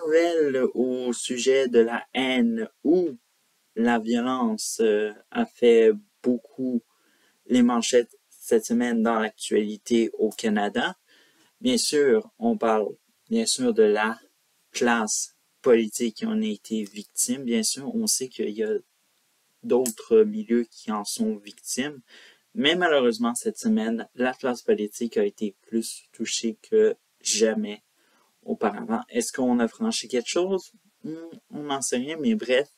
Nouvelles au sujet de la haine ou la violence a fait beaucoup les manchettes cette semaine dans l'actualité au Canada. Bien sûr, on parle bien sûr de la classe politique qui en a été victime. Bien sûr, on sait qu'il y a d'autres milieux qui en sont victimes. Mais malheureusement, cette semaine, la classe politique a été plus touchée que jamais auparavant. Est-ce qu'on a franchi quelque chose? On n'en sait rien, mais bref.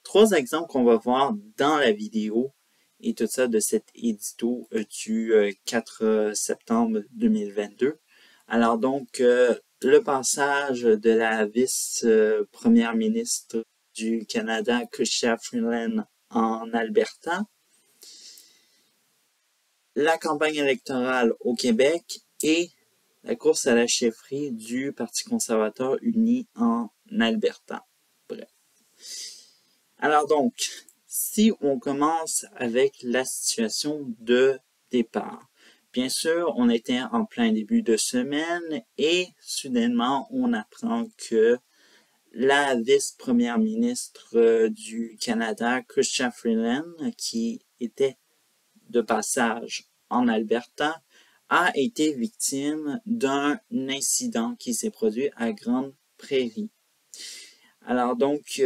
Trois exemples qu'on va voir dans la vidéo et tout ça de cet édito du 4 septembre 2022. Alors donc, le passage de la vice-première ministre du Canada, Chrystia Freeland, en Alberta, la campagne électorale au Québec et la course à la chefferie du Parti conservateur uni en Alberta. Bref. Alors donc, si on commence avec la situation de départ, bien sûr, on était en plein début de semaine et soudainement, on apprend que la vice-première ministre du Canada, Chrystia Freeland, qui était de passage en Alberta, a été victime d'un incident qui s'est produit à Grande Prairie. Alors donc,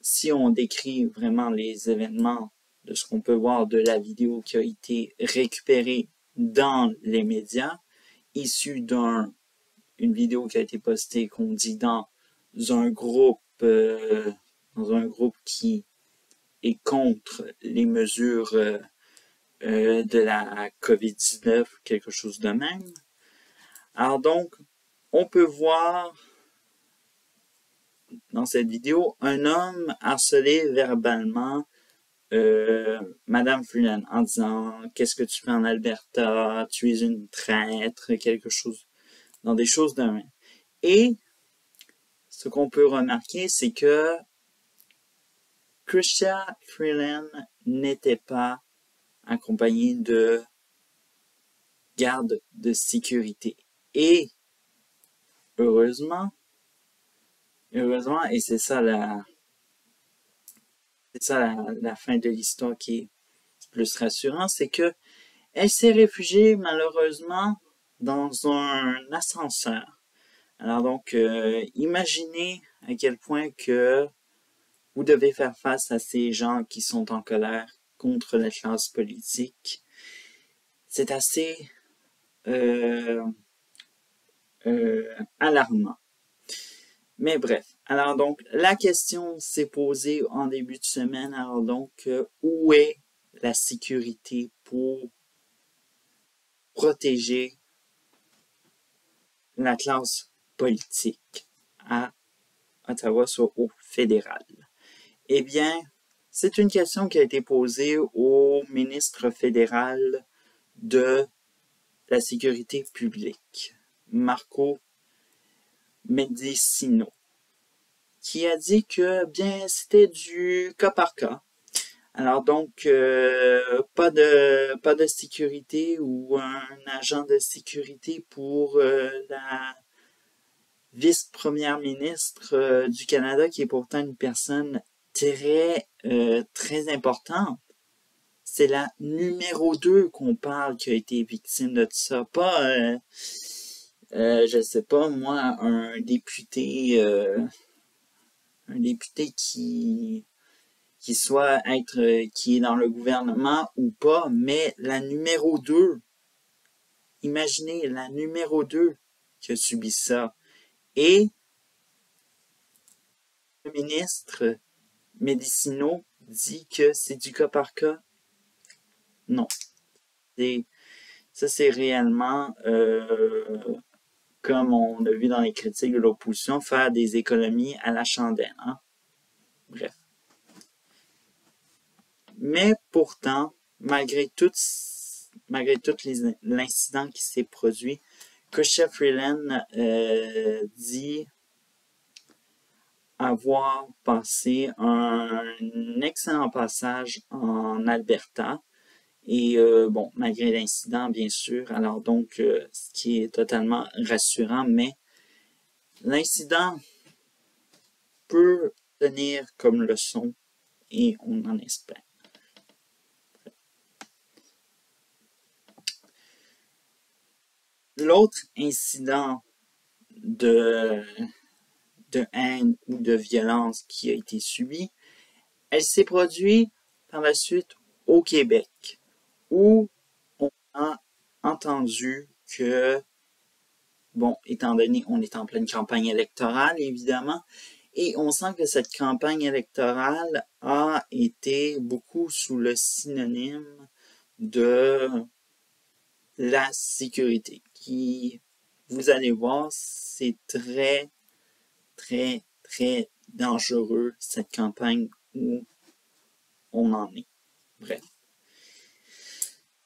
si on décrit vraiment les événements de ce qu'on peut voir de la vidéo qui a été récupérée dans les médias, issue d'une vidéo qui a été postée, qu'on dit dans un groupe qui est contre les mesures de la COVID-19, quelque chose de même. Alors donc, on peut voir dans cette vidéo un homme harceler verbalement Madame Freeland en disant « Qu'est-ce que tu fais en Alberta? Tu es une traître », quelque chose, dans des choses de même. Et ce qu'on peut remarquer, c'est que Chrystia Freeland n'était pas accompagnée de garde de sécurité. Et heureusement, et c'est ça la fin de l'histoire qui est plus rassurant, c'est que elle s'est réfugiée malheureusement dans un ascenseur. Alors donc, imaginez à quel point que vous devez faire face à ces gens qui sont en colère contre la classe politique. C'est assez alarmant. Mais bref, alors donc, la question s'est posée en début de semaine, alors donc, où est la sécurité pour protéger la classe politique à Ottawa, soit au fédéral? Eh bien, c'est une question qui a été posée au ministre fédéral de la sécurité publique, Marco Mendicino, qui a dit que bien c'était du cas par cas. Alors donc, pas de sécurité ou un agent de sécurité pour la vice-première ministre du Canada, qui est pourtant une personne très importante. C'est la numéro 2 qu'on parle qui a été victime de tout ça, pas je sais pas moi, un député qui est dans le gouvernement ou pas, mais la numéro 2. Imaginez la numéro 2 qui a subi ça. Et le ministre Mendicino dit que c'est du cas par cas. Non. Ça, c'est réellement, comme on a vu dans les critiques de l'opposition, faire des économies à la chandelle. Hein? Bref. Mais pourtant, malgré tout l'incident qui s'est produit, Chrystia Freeland dit avoir passé un excellent passage en Alberta. Et bon, malgré l'incident, bien sûr, alors donc, ce qui est totalement rassurant, mais l'incident peut tenir comme leçon et on en espère. L'autre incident de haine ou de violence qui a été subi, elle s'est produite par la suite au Québec, où on a entendu que, bon, étant donné on est en pleine campagne électorale, évidemment, et on sent que cette campagne électorale a été beaucoup sous le synonyme de la sécurité, qui, vous allez voir, c'est très, très, très dangereux, cette campagne où on en est. Bref.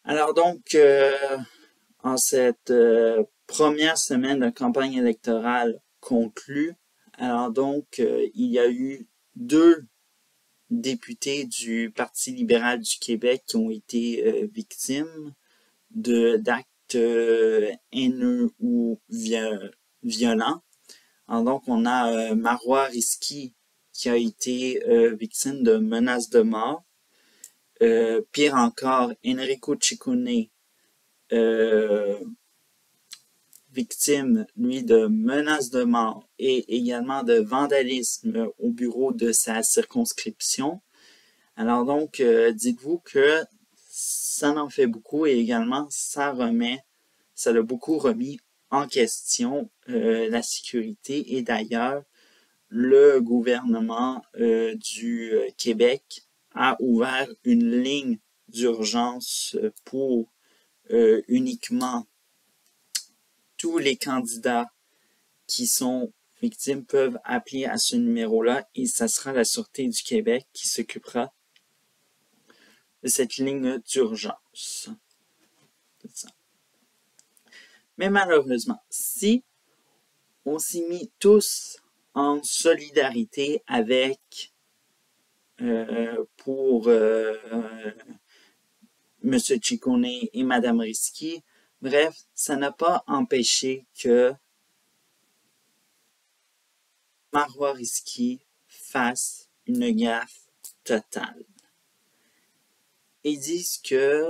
Alors donc, en cette première semaine de campagne électorale conclue, alors donc, il y a eu 2 députés du Parti libéral du Québec qui ont été victimes d'actes haineux ou violents. Alors donc, on a Marois Risky qui a été victime de menaces de mort. Pire encore, Enrico Ciccone, victime, lui, de menaces de mort et également de vandalisme au bureau de sa circonscription. Alors donc, dites-vous que ça en fait beaucoup et également ça l'a beaucoup remis en question la sécurité et d'ailleurs, le gouvernement du Québec a ouvert une ligne d'urgence pour uniquement tous les candidats qui sont victimes peuvent appeler à ce numéro-là et ça sera la Sûreté du Québec qui s'occupera de cette ligne d'urgence. Mais malheureusement, si on s'est mis tous en solidarité avec pour M. Ciccone et Mme Risky, bref, ça n'a pas empêché que Marois Risky fasse une gaffe totale. Ils disent que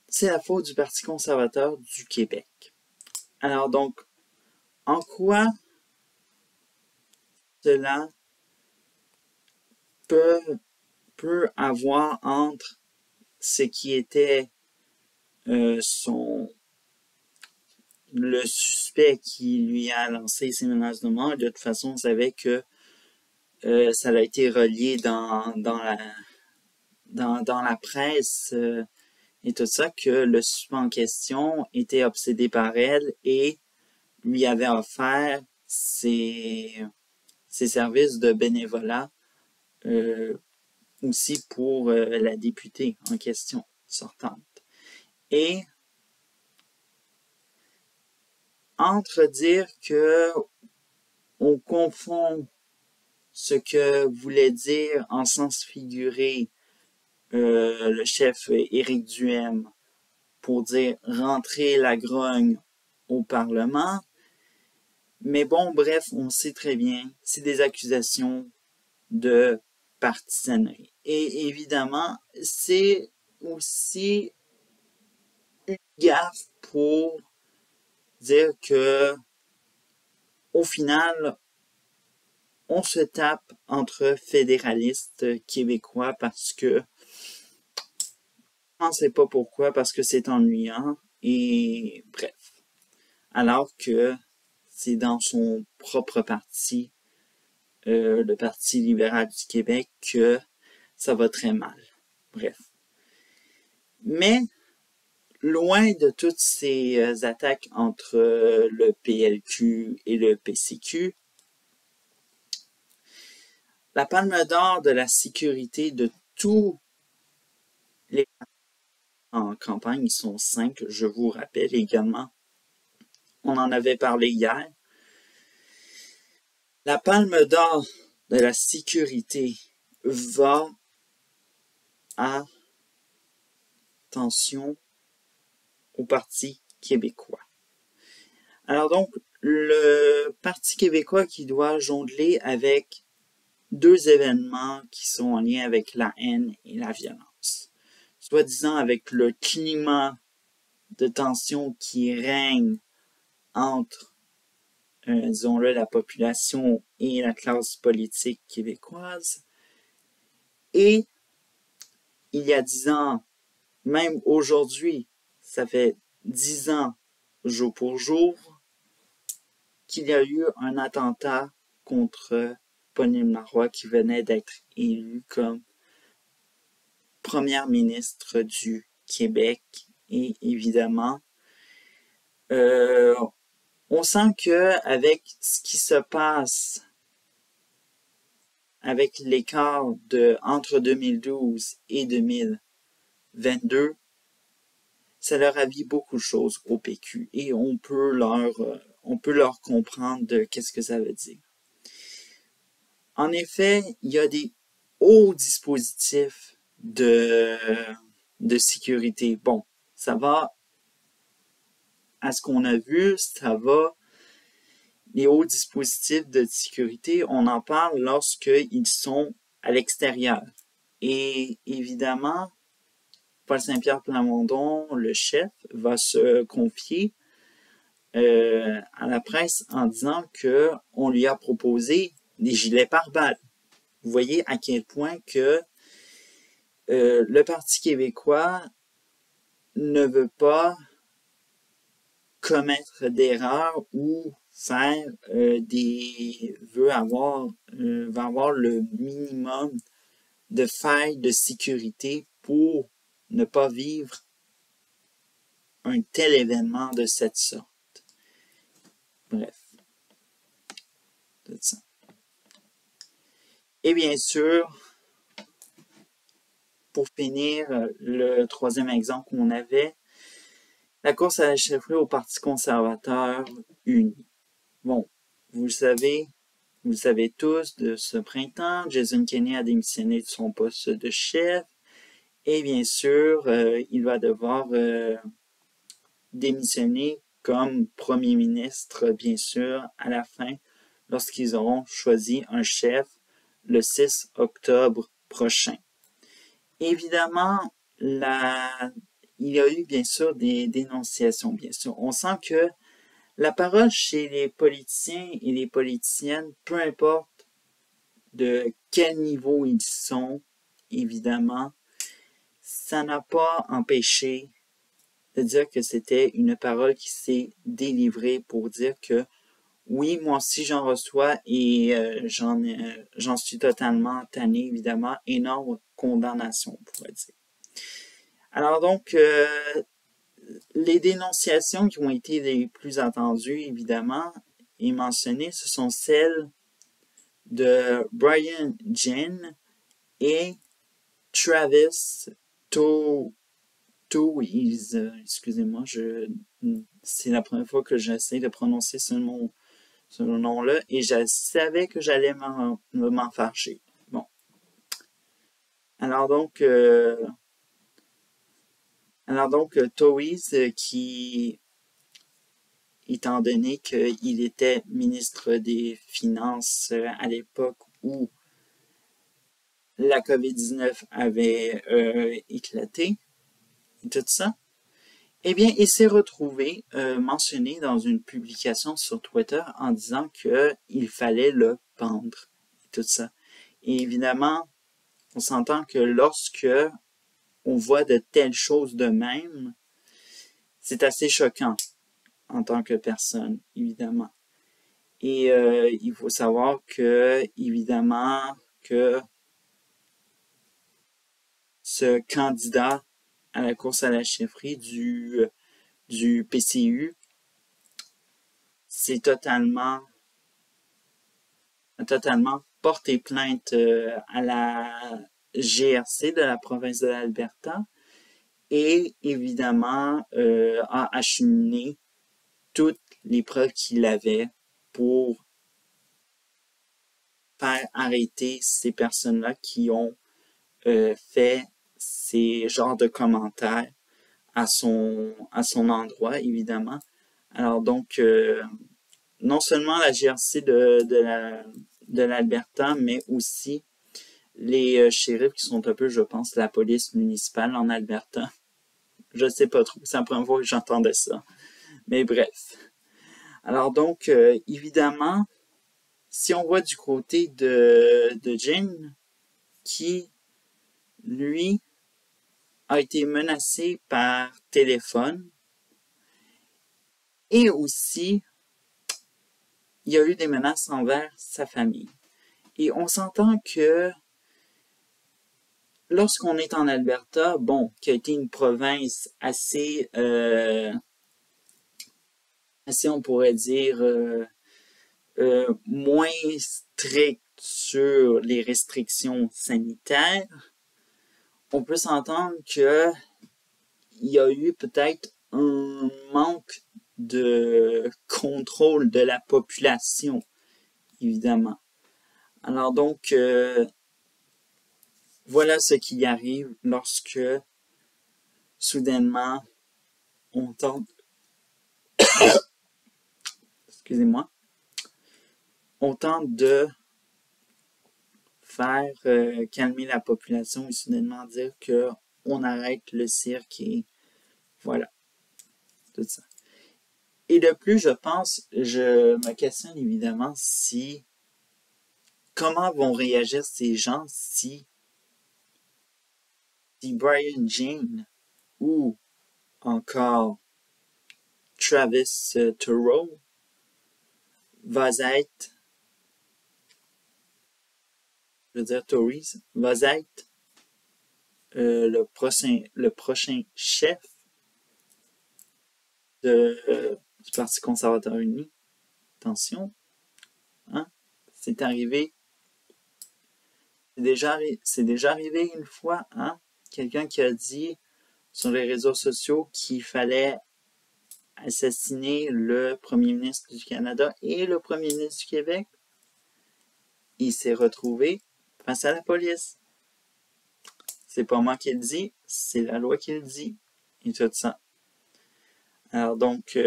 c'est la faute du Parti conservateur du Québec. Alors donc, en quoi cela peut avoir entre ce qui était le suspect qui lui a lancé ces menaces de mort. De toute façon, on savait que ça a été relié dans la presse et tout ça, que le suspect en question était obsédé par elle et lui avait offert ses services de bénévolat aussi pour la députée en question sortante. Et entre dire que on confond ce que voulait dire en sens figuré le chef Éric Duhem pour dire rentrer la grogne au Parlement. Mais bon, bref, on sait très bien, c'est des accusations de partisanerie. Et évidemment, c'est aussi une gaffe pour dire que au final, on se tape entre fédéralistes québécois parce que on ne sait pas pourquoi, parce que c'est ennuyant et bref. Alors que c'est dans son propre parti, le Parti libéral du Québec, que ça va très mal. Bref. Mais loin de toutes ces attaques entre le PLQ et le PCQ, la palme d'or de la sécurité de tous les en campagne, ils sont 5, je vous rappelle également. On en avait parlé hier. La palme d'or de la sécurité va à, attention, au Parti québécois. Alors donc, le Parti québécois qui doit jongler avec deux événements qui sont en lien avec la haine et la violence. Soi-disant avec le climat de tension qui règne entre, disons-le, la population et la classe politique québécoise. Et il y a 10 ans, même aujourd'hui, ça fait 10 ans, jour pour jour, qu'il y a eu un attentat contre Pauline Marois qui venait d'être élue comme première ministre du Québec. Et évidemment, on sent que avec ce qui se passe avec l'écart entre 2012 et 2022, ça leur a mis beaucoup de choses au PQ et on peut leur comprendre de qu'est-ce que ça veut dire. En effet, il y a des hauts dispositifs de sécurité. Bon, ça va à ce qu'on a vu, ça va. Les hauts dispositifs de sécurité, on en parle lorsqu'ils sont à l'extérieur. Et évidemment, Paul Saint-Pierre Plamondon, le chef, va se confier à la presse en disant qu'on lui a proposé des gilets pare-balles. Vous voyez à quel point que le Parti québécois ne veut pas commettre d'erreurs ou faire va avoir le minimum de failles de sécurité pour ne pas vivre un tel événement de cette sorte. Bref, tout ça. Et bien sûr, pour finir, le troisième exemple qu'on avait, la course à la chefferie au Parti conservateur uni. Bon, vous le savez tous, de ce printemps, Jason Kenney a démissionné de son poste de chef et bien sûr, il va devoir démissionner comme premier ministre, bien sûr, à la fin, lorsqu'ils auront choisi un chef le 6 octobre prochain. Évidemment, il y a eu bien sûr des dénonciations, bien sûr. On sent que la parole chez les politiciens et les politiciennes, peu importe de quel niveau ils sont, évidemment, ça n'a pas empêché de dire que c'était une parole qui s'est délivrée pour dire que oui, moi aussi j'en reçois et j'en suis totalement tanné, évidemment, énorme condamnation, on pourrait dire. Alors donc, les dénonciations qui ont été les plus attendues, évidemment, et mentionnées, ce sont celles de Brian Jin et Travis Toews. Excusez-moi, c'est la première fois que j'essaie de prononcer ce nom-là, et je savais que j'allais m'en fâcher. Bon. Alors donc, Toews, qui, étant donné qu'il était ministre des Finances à l'époque où la COVID-19 avait éclaté, et tout ça, eh bien, il s'est retrouvé mentionné dans une publication sur Twitter en disant qu'il fallait le pendre, et tout ça. Et évidemment, on s'entend que lorsque on voit de telles choses de même, c'est assez choquant en tant que personne, évidemment. Et il faut savoir que, évidemment, que ce candidat à la course à la chefferie du PCU, c'est totalement porté plainte à la GRC de la province de l'Alberta et évidemment a acheminé toutes les preuves qu'il avait pour faire arrêter ces personnes-là qui ont fait ces genres de commentaires à son endroit, évidemment, Alors donc, non seulement la GRC de l'Alberta, mais aussi les shérifs qui sont un peu, je pense, la police municipale en Alberta. Je sais pas trop, c'est la première fois que j'entendais ça. Mais bref. Alors donc, évidemment, si on voit du côté de Jane, qui, lui, a été menacé par téléphone, et aussi, il y a eu des menaces envers sa famille. Et on s'entend que lorsqu'on est en Alberta, bon, qui a été une province assez, on pourrait dire, moins stricte sur les restrictions sanitaires, on peut s'entendre que il y a eu peut-être un manque de contrôle de la population, évidemment. Alors donc, voilà ce qui arrive lorsque, soudainement, on tente, excusez-moi, on tente de faire calmer la population et soudainement dire que on arrête le cirque et voilà, tout ça. Et de plus, je pense, je me questionne évidemment si comment vont réagir ces gens si Brian Jane ou encore Travis Turow va être, je veux dire Tories, va être le prochain chef du Parti conservateur uni. Attention, hein? C'est arrivé. C'est déjà arrivé une fois, hein? Quelqu'un qui a dit sur les réseaux sociaux qu'il fallait assassiner le premier ministre du Canada et le premier ministre du Québec. Il s'est retrouvé face à la police. C'est pas moi qui le dis, c'est la loi qui le dit. Et tout ça. Alors donc,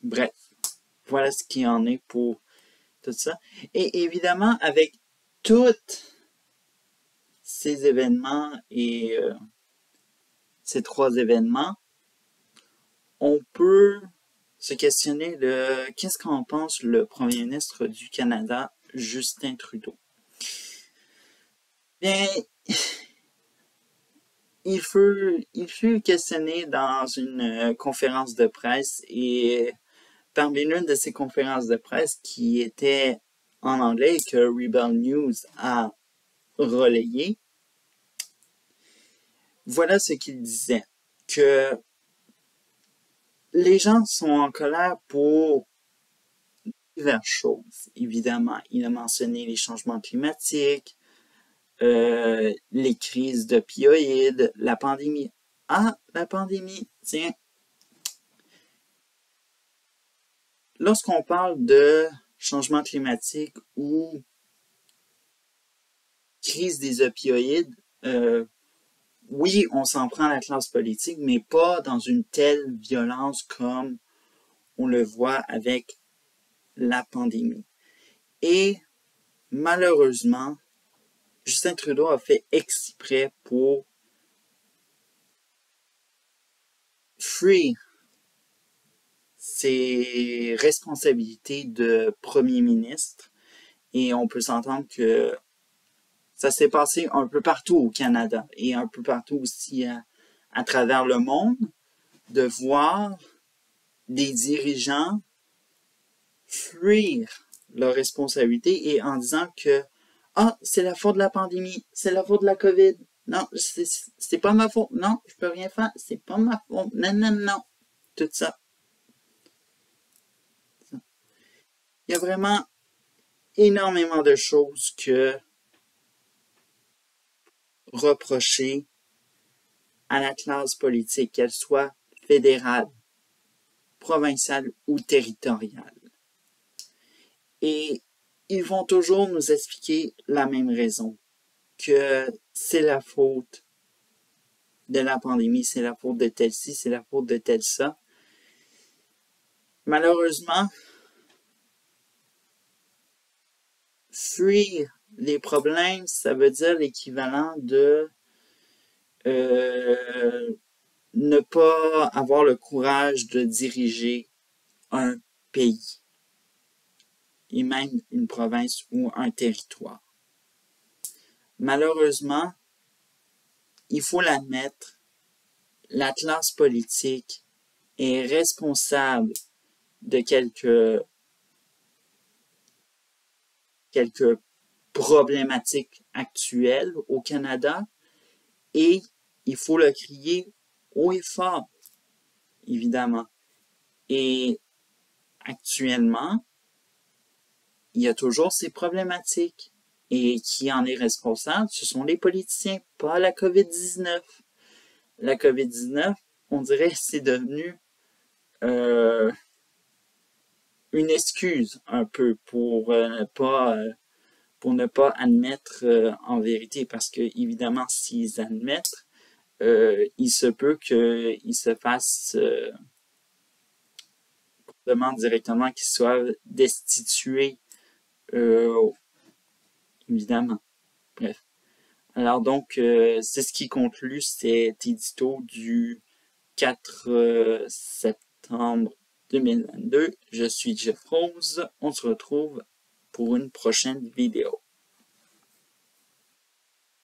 bref, voilà ce qu'il en est pour tout ça. Et évidemment, avec tous ces événements et ces trois événements, on peut se questionner de qu'est-ce qu'en pense le premier ministre du Canada, Justin Trudeau. Bien, il fut questionné dans une conférence de presse et parmi l'une de ces conférences de presse qui était en anglais et que Rebel News a relayé, voilà ce qu'il disait, que les gens sont en colère pour diverses choses. Évidemment, il a mentionné les changements climatiques, les crises d'opioïdes, la pandémie. Ah, la pandémie, tiens. Lorsqu'on parle de changement climatique ou crise des opioïdes, oui, on s'en prend à la classe politique, mais pas dans une telle violence comme on le voit avec la pandémie. Et malheureusement, Justin Trudeau a fait exprès pour fuir ses responsabilités de premier ministre. Et on peut s'entendre que ça s'est passé un peu partout au Canada et un peu partout aussi à travers le monde, de voir des dirigeants fuir leurs responsabilités et en disant que ah, c'est la faute de la pandémie, c'est la faute de la COVID. Non, c'est pas ma faute. Non, je peux rien faire. C'est pas ma faute. Non, non, non. Tout ça. Il y a vraiment énormément de choses que reprocher à la classe politique, qu'elle soit fédérale, provinciale ou territoriale. Et ils vont toujours nous expliquer la même raison, que c'est la faute de la pandémie, c'est la faute de tel ci, c'est la faute de tel ça. Malheureusement, fuir les problèmes, ça veut dire l'équivalent de ne pas avoir le courage de diriger un pays, et même une province ou un territoire. Malheureusement, il faut l'admettre, la classe politique est responsable de quelques problématiques actuelles au Canada et il faut le crier haut et fort, évidemment. Et actuellement, il y a toujours ces problématiques. Et qui en est responsable? Ce sont les politiciens, pas la COVID-19. La COVID-19, on dirait c'est devenu une excuse un peu pour ne pas admettre en vérité, parce que évidemment, s'ils admettent, il se peut qu'ils se fassent demande directement qu'ils soient destitués, évidemment. Bref. Alors donc, c'est ce qui conclut cet édito du 4 septembre 2022. Je suis Jeff Rose. On se retrouve pour une prochaine vidéo.